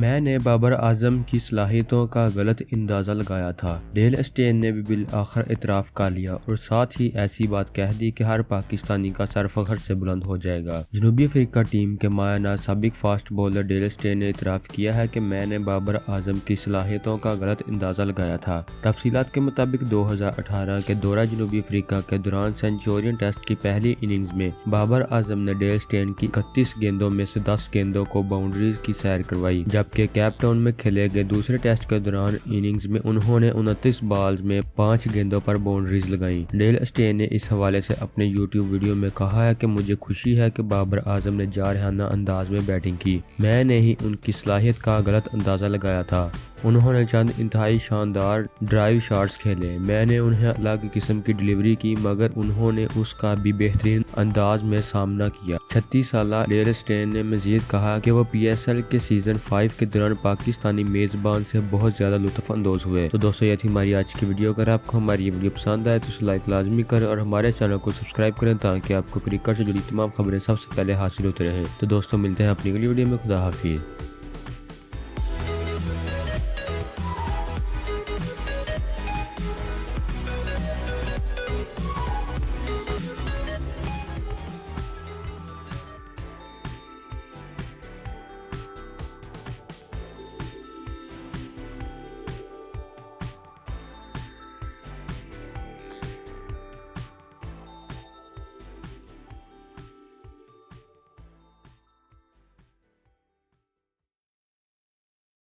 मैंने बाबर आजम की सलाहियतों का गलत अंदाजा लगाया था। डेल स्टेन ने भी बिल आखिर इतराफ़ कर लिया और साथ ही ऐसी बात कह दी कि हर पाकिस्तानी का सर फख्र से बुलंद हो जाएगा। जनूबी अफ्रीका टीम के मायना साबिक फास्ट बॉलर डेल स्टेन ने इतराफ़ किया है कि मैंने बाबर आजम की सलाहियतों का गलत अंदाजा लगाया था। तफसीलात के मुताबिक 2018 के दौरा जनूबी अफ्रीका के दौरान सेंचुरियन टेस्ट की पहली इनिंग्स में बाबर आजम ने डेल स्टेन की 31 गेंदों में से 10 गेंदों को बाउंड्रीज की सैर करवाई, जबकि केप टाउन में खेले गए दूसरे टेस्ट के दौरान इनिंग्स में उन्होंने 29 बॉल्स में 5 गेंदों पर बाउंड्रीज लगाई। डेल स्टेन ने इस हवाले से अपने यूट्यूब वीडियो में कहा है कि मुझे खुशी है कि बाबर आजम ने जारहाना अंदाज में बैटिंग की। मैंने ही उनकी सलाहियत का गलत अंदाजा लगाया था। उन्होंने चंद इंतहाई शानदार ड्राइव शॉट्स खेले। मैंने उन्हें अलग किस्म की डिलीवरी की, मगर उन्होंने उसका भी बेहतरीन अंदाज में सामना किया। 36 साला डेल स्टेन ने मजीद कहा कि वो PSL के सीजन 5 के दौरान पाकिस्तानी मेजबान से बहुत ज्यादा लुत्फ अंदोज हुए। तो दोस्तों, ये थी हमारी आज की वीडियो। अगर आपको हमारी ये वीडियो पसंद आए तो उसे लाइक लाजमी करें और हमारे चैनल को सब्सक्राइब करें ताकि आपको क्रिकेट से जुड़ी तमाम खबरें सबसे पहले हासिल होते रहें। तो दोस्तों, मिलते हैं अपनी अगली वीडियो में। खुदा हाफिज़।